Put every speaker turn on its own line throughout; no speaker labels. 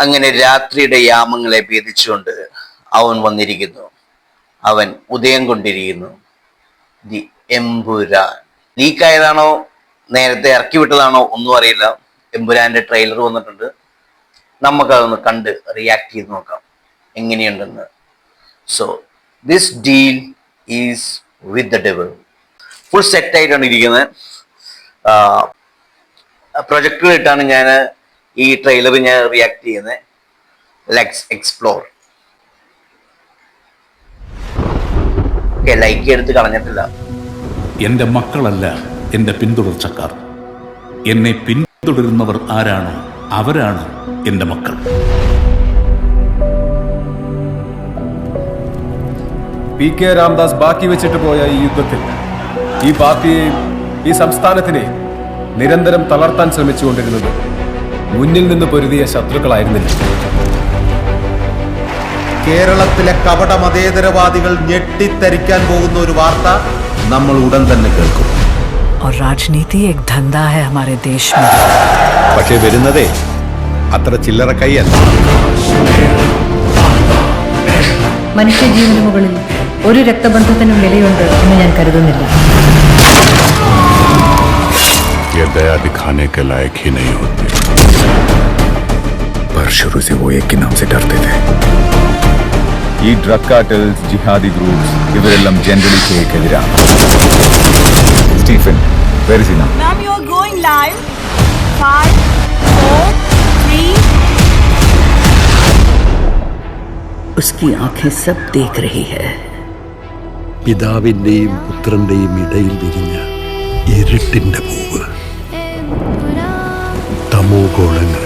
അങ്ങനെ രാത്രിയുടെ യാമങ്ങളെ ഭേദിച്ചുകൊണ്ട് അവൻ വന്നിരിക്കുന്നു. അവൻ ഉദയം കൊണ്ടിരിക്കുന്നു. ദി എമ്പുരാൻ. ലീക്കായതാണോ നേരത്തെ ഇറക്കി വിട്ടതാണോ ഒന്നും അറിയില്ല. എമ്പുരാന്റെ ട്രെയിലർ വന്നിട്ടുണ്ട്. നമുക്കതൊന്ന് കണ്ട് റിയാക്ട് ചെയ്ത് നോക്കാം എങ്ങനെയുണ്ടെന്ന്. So this deal is with the devil. Full set ആയിട്ടാണ് ഇരിക്കുന്നത്. പ്രൊജക്ടർ ഇട്ടാണ് ഞാൻ ഈ ട്രെയിലർ ഞാൻ റിയാക്ട് ചെയ്യുന്നത്. Let's explore. ലൈക്ക് എടുത്ത് കളഞ്ഞിട്ടില്ല.
എന്റെ മക്കളല്ല എന്റെ പിന്തുടർച്ചക്കാർ. എന്നെ പിന്തുടരുന്നവർ ആരാണോ അവരാണ് എന്റെ മക്കൾ.
പി കെ രാംദാസ് ബാക്കി വെച്ചിട്ട് പോയ ഈ യുദ്ധത്തിൽ ഈ പാർട്ടിയെയും ഈ സംസ്ഥാനത്തിനെയും നിരന്തരം തളർത്താൻ ശ്രമിച്ചുകൊണ്ടിരുന്നത് മുന്നിൽ നിന്ന് പൊരുതിയ ശത്രുക്കളായിരുന്നില്ല.
കേരളത്തിലെ കപട മതേതരവാദികൾ ഞെട്ടിത്തരിക്കാൻ പോകുന്ന ഒരു വാർത്ത നമ്മൾ ഉടൻ തന്നെ കേൾക്കും.
और राजनीति एक धंधा है हमारे देश में.
പക്ഷേ വരുന്നതേ അത്ര ചില്ലറ കൈയല്ല.
മനുഷ്യജീവന് മുകളിൽ ഒരു രക്തബന്ധത്തിനും വിലയുണ്ട് എന്ന് ഞാൻ കരുതുന്നില്ല.
ये दया दिखाने के लायक ही नहीं होते, पर शुरू से वो एक के नाम से डरते थे.
ഈ ഡ്രഗ് കാർട്ടൽസ്, ജിഹാദി ഗ്രൂപ്പ്സ് ഇവരെല്ലാം ജനറലി കേക്കെതിരാണ്. Stephen, where is he now?
Ma'am, you are going live. 5, 4, 3.
उसकी आंखें सब देख रही है.
പിതാവിന്റെയും പുത്രന്റെയും ഇടയിൽ വിരിഞ്ഞ ഇരുട്ടിന്റെ പൂവ്, തമോ ഗോളങ്ങൾ.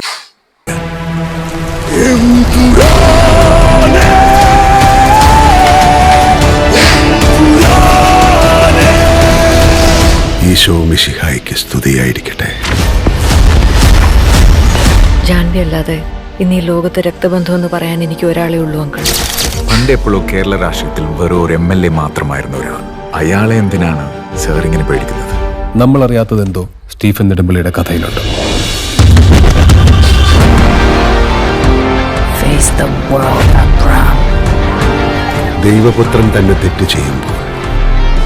ഈശോ മിശിഹായ്ക്ക് സ്തുതിയായിരിക്കട്ടെ.
ജാൻവി അല്ലാതെ ഇന്ന് ഈ ലോകത്ത് രക്തബന്ധം എന്ന് പറയാൻ എനിക്ക് ഒരാളേ ഉള്ളൂ അങ്കിൾ.
പണ്ടെപ്പോഴോ കേരള രാഷ്ട്രീയത്തിൽ വെറും ഒരു MLA മാത്രമായിരുന്ന ഒരാൾ. അയാളെ എന്തിനാണ് സാർ ഇങ്ങനെ പേടിക്കുന്നത്?
നമ്മൾ അറിയാത്തതെന്തോ Stephen നെടുമ്പള്ളിയുടെ കഥയിലുണ്ട്.
Face the world, Abraham.
ദൈവപുത്രൻ തന്നെ തെറ്റ് ചെയ്യുമ്പോൾ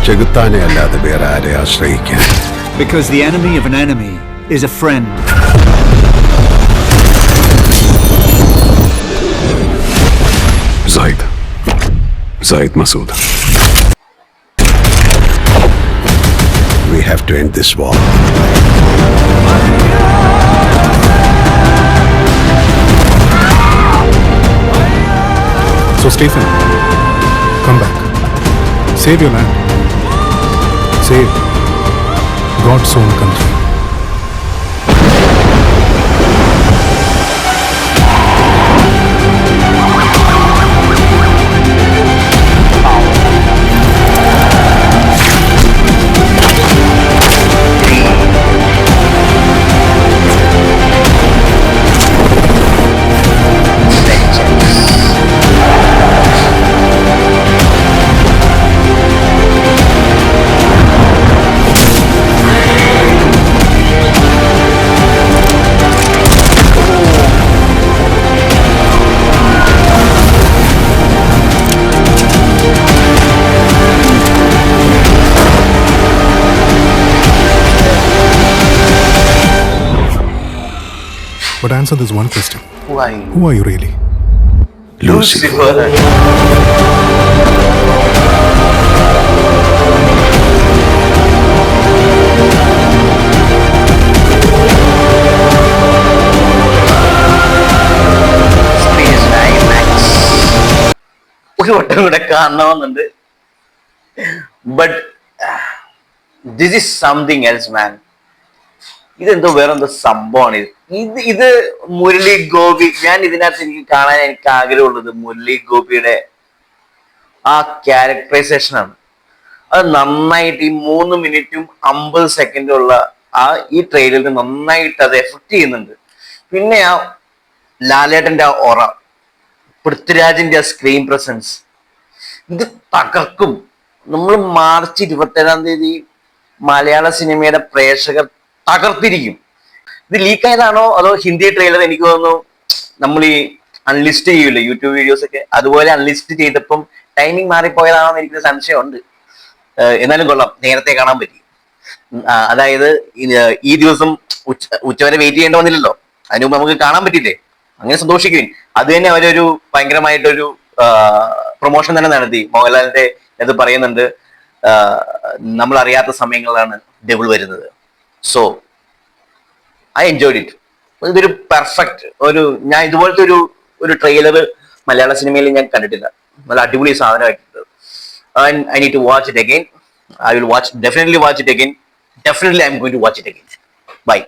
ചെകുത്താനെ അല്ലാതെ വേറെ ആരെ ആശ്രയിക്കാൻ?
Because the enemy of an enemy is a friend.
Zaid Masood. We have to end this war.
So Stephen, come back. Save your land. Save God's own country. But answer this one question. Who are you really?
Lucifer.
ഒരു വട്ടം കൂടെ കാണണമെന്നുണ്ട്. But this is something else man. ഇതെന്തോ വേറെന്തോ സംഭവമാണ്. ഇത് മുരളി ഗോപി. ഞാൻ ഇതിനകത്ത് എനിക്ക് ആഗ്രഹമുള്ളത് മുരളി ഗോപിയുടെ ആ ക്യാരക്ടറൈസേഷനാണ്. അത് നന്നായിട്ട് ഈ 3 മിനിറ്റും 50 സെക്കൻഡും ഉള്ള ഈ ട്രെയിലറിൽ നന്നായിട്ട് അത് എഫക്ട് ചെയ്യുന്നുണ്ട്. പിന്നെ ആ ലാലേട്ടന്റെ ആ ഓറ, പൃഥ്വിരാജിന്റെ ആ സ്ക്രീൻ പ്രസൻസ്, ഇത് തകർക്കും. നമ്മൾ മാർച്ച് 27-ാം തീയതി മലയാള സിനിമയുടെ പ്രേക്ഷകർ തകർത്തിരിക്കും. ഇത് ലീക്കായതാണോ അതോ ഹിന്ദി ട്രെയിലർ? എനിക്ക് തോന്നുന്നു നമ്മൾ ഈ അൺലിസ്റ്റ് ചെയ്യൂല്ലോ യൂട്യൂബ് വീഡിയോസ് ഒക്കെ, അതുപോലെ അൺലിസ്റ്റ് ചെയ്തപ്പം ടൈമിംഗ് മാറിപ്പോയതാണോ എന്ന് എനിക്കൊരു സംശയമുണ്ട്. എന്നാലും കൊള്ളാം, നേരത്തെ കാണാൻ പറ്റി. അതായത് ഈ ദിവസം ഉച്ചവരെ വെയിറ്റ് ചെയ്യേണ്ട വന്നില്ലല്ലോ, അതിന് മുമ്പ് നമുക്ക് കാണാൻ പറ്റില്ലേ, അങ്ങനെ സന്തോഷിക്കുകയും. അത് തന്നെ അവരൊരു ഭയങ്കരമായിട്ടൊരു പ്രൊമോഷൻ തന്നെ നടത്തി. മോഹൻലാലിന്റെ ഇത് പറയുന്നുണ്ട്, നമ്മൾ അറിയാത്ത സമയങ്ങളിലാണ് ഡബിൾ വരുന്നത്. So I enjoyed it. ഇതൊരു പെർഫെക്റ്റ് ഞാൻ ഇതുപോലത്തെ ഒരു ട്രെയിലർ മലയാള സിനിമയിൽ ഞാൻ കണ്ടിട്ടില്ല. നല്ല അടിപൊളി സാധനമായിട്ടുണ്ട്. I need to watch it again. I will definitely watch it again. Definitely I'm going to watch it again. Bye.